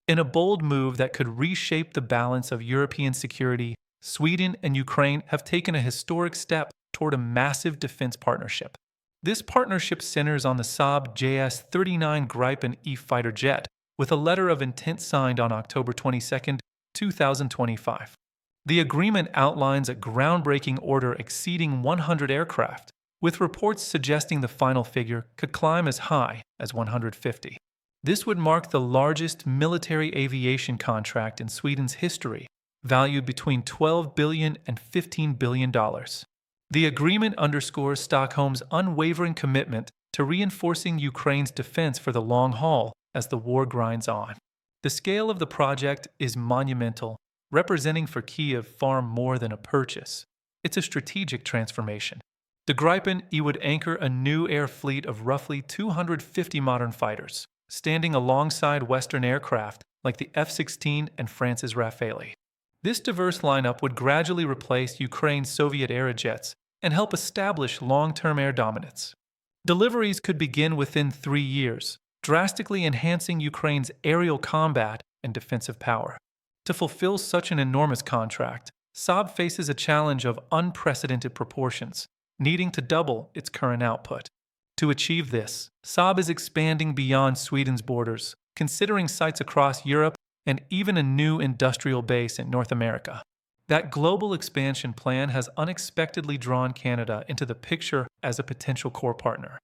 In a bold move that could reshape the balance of European security, Sweden and Ukraine have taken a historic step toward a massive defense partnership. This partnership centers on the Saab JAS 39 Gripen E fighter jet, with a letter of intent signed on October 22, 2025. The agreement outlines a groundbreaking order exceeding 100 aircraft, with reports suggesting the final figure could climb as high as 150. This would mark the largest military aviation contract in Sweden's history, valued between $12 billion and $15 billion. The agreement underscores Stockholm's unwavering commitment to reinforcing Ukraine's defense for the long haul as the war grinds on. The scale of the project is monumental, representing for Kyiv far more than a purchase. It's a strategic transformation. The Gripen E would anchor a new air fleet of roughly 250 modern fighters, standing alongside Western aircraft like the F-16 and France's Rafale. This diverse lineup would gradually replace Ukraine's Soviet-era jets and help establish long-term air dominance. Deliveries could begin within 3 years, drastically enhancing Ukraine's aerial combat and defensive power. To fulfill such an enormous contract, Saab faces a challenge of unprecedented proportions, needing to double its current output. To achieve this, Saab is expanding beyond Sweden's borders, considering sites across Europe and even a new industrial base in North America. That global expansion plan has unexpectedly drawn Canada into the picture as a potential core partner.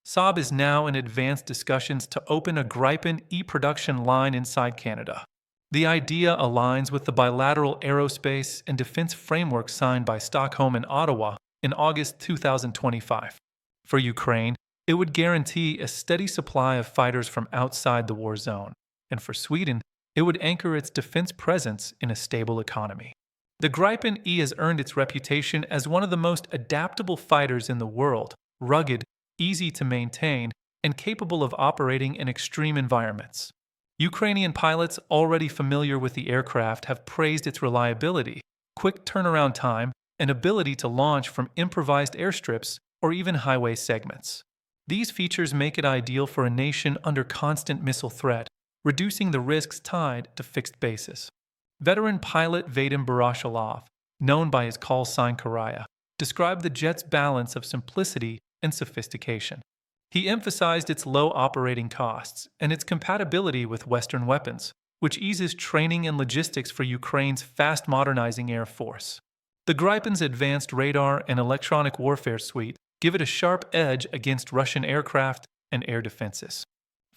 Saab is now in advanced discussions to open a Gripen E production line inside Canada. The idea aligns with the bilateral aerospace and defense framework signed by Stockholm and Ottawa in August 2025. For Ukraine, it would guarantee a steady supply of fighters from outside the war zone, and for Sweden, it would anchor its defense presence in a stable economy. The Gripen E has earned its reputation as one of the most adaptable fighters in the world, rugged, easy to maintain, and capable of operating in extreme environments. Ukrainian pilots already familiar with the aircraft have praised its reliability, quick turnaround time, and ability to launch from improvised airstrips or even highway segments. These features make it ideal for a nation under constant missile threat, reducing the risks tied to fixed bases. Veteran pilot Vadim Barashilov, known by his call sign Karaya, described the jet's balance of simplicity and sophistication. He emphasized its low operating costs and its compatibility with Western weapons, which eases training and logistics for Ukraine's fast modernizing air force. The Gripen's advanced radar and electronic warfare suite give it a sharp edge against Russian aircraft and air defenses.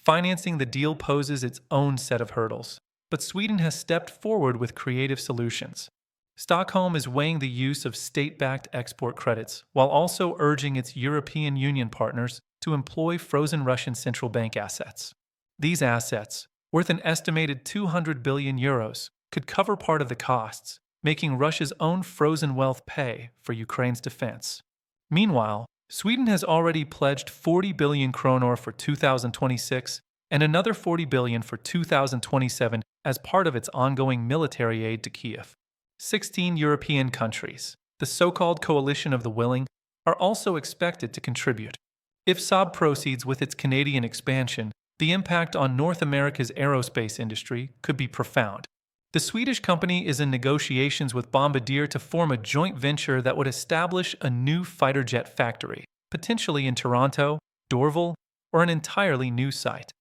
Financing the deal poses its own set of hurdles, but Sweden has stepped forward with creative solutions. Stockholm is weighing the use of state-backed export credits while also urging its European Union partners to employ frozen Russian central bank assets. These assets, worth an estimated 200 billion euros, could cover part of the costs, making Russia's own frozen wealth pay for Ukraine's defense. Meanwhile, Sweden has already pledged 40 billion kronor for 2026 and another 40 billion for 2027 as part of its ongoing military aid to Kyiv. 16 European countries, the so-called Coalition of the Willing, are also expected to contribute. If Saab proceeds with its Canadian expansion, the impact on North America's aerospace industry could be profound. The Swedish company is in negotiations with Bombardier to form a joint venture that would establish a new fighter jet factory, potentially in Toronto, Dorval, or an entirely new site.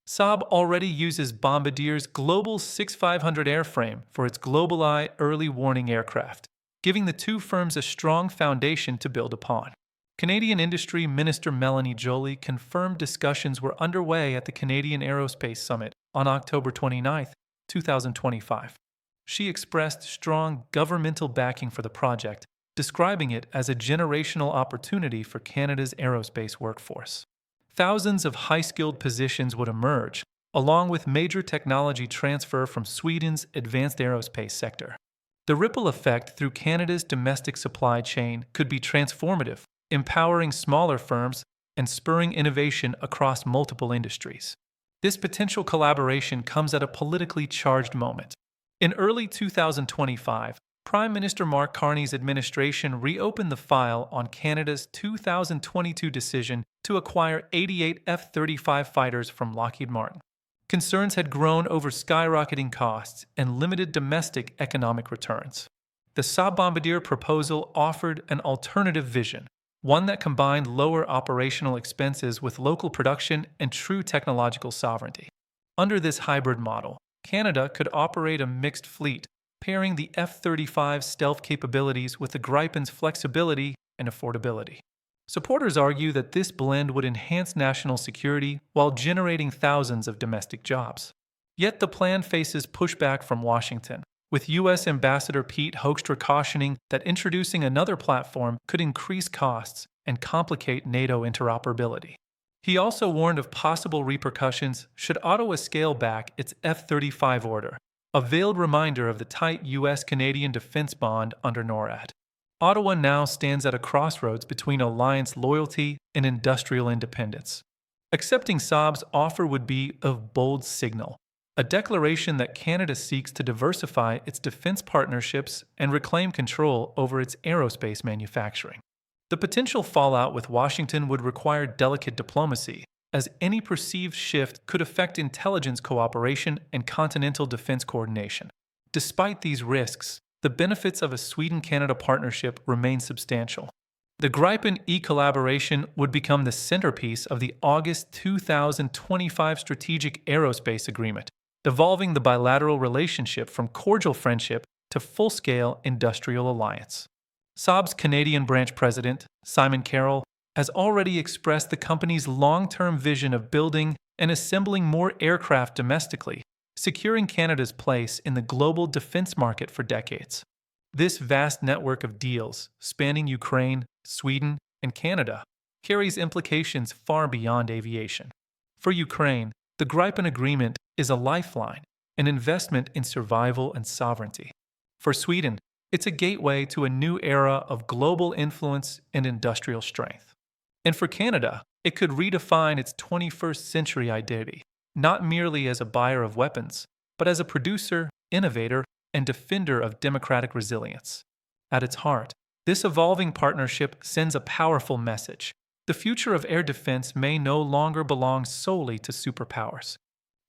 Saab already uses Bombardier's Global 6500 airframe for its GlobalEye early warning aircraft, giving the two firms a strong foundation to build upon. Canadian Industry Minister Melanie Joly confirmed discussions were underway at the Canadian Aerospace Summit on October 29, 2025. She expressed strong governmental backing for the project, describing it as a generational opportunity for Canada's aerospace workforce. Thousands of high-skilled positions would emerge, along with major technology transfer from Sweden's advanced aerospace sector. The ripple effect through Canada's domestic supply chain could be transformative, empowering smaller firms and spurring innovation across multiple industries. This potential collaboration comes at a politically charged moment. In early 2025, Prime Minister Mark Carney's administration reopened the file on Canada's 2022 decision to acquire 88 F-35 fighters from Lockheed Martin. Concerns had grown over skyrocketing costs and limited domestic economic returns. The Saab Bombardier proposal offered an alternative vision, one that combined lower operational expenses with local production and true technological sovereignty. Under this hybrid model, Canada could operate a mixed fleet, pairing the F-35's stealth capabilities with the Gripens' flexibility and affordability. Supporters argue that this blend would enhance national security while generating thousands of domestic jobs. Yet the plan faces pushback from Washington, with U.S. Ambassador Pete Hoekstra cautioning that introducing another platform could increase costs and complicate NATO interoperability. He also warned of possible repercussions should Ottawa scale back its F-35 order, a veiled reminder of the tight U.S.-Canadian defense bond under NORAD. Ottawa now stands at a crossroads between alliance loyalty and industrial independence. Accepting Saab's offer would be a bold signal, a declaration that Canada seeks to diversify its defense partnerships and reclaim control over its aerospace manufacturing. The potential fallout with Washington would require delicate diplomacy, as any perceived shift could affect intelligence cooperation and continental defense coordination. Despite these risks, the benefits of a Sweden-Canada partnership remain substantial. The Gripen E collaboration would become the centerpiece of the August 2025 Strategic Aerospace Agreement, evolving the bilateral relationship from cordial friendship to full-scale industrial alliance. Saab's Canadian branch president, Simon Carroll, has already expressed the company's long-term vision of building and assembling more aircraft domestically, securing Canada's place in the global defense market for decades. This vast network of deals, spanning Ukraine, Sweden, and Canada, carries implications far beyond aviation. For Ukraine, the Gripen Agreement is a lifeline, an investment in survival and sovereignty. For Sweden, it's a gateway to a new era of global influence and industrial strength. And for Canada, it could redefine its 21st century identity, not merely as a buyer of weapons, but as a producer, innovator, and defender of democratic resilience. At its heart, this evolving partnership sends a powerful message. The future of air defense may no longer belong solely to superpowers.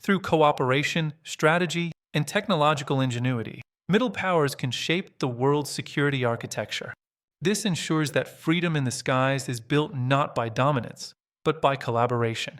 Through cooperation, strategy, and technological ingenuity, middle powers can shape the world's security architecture. This ensures that freedom in the skies is built not by dominance, but by collaboration,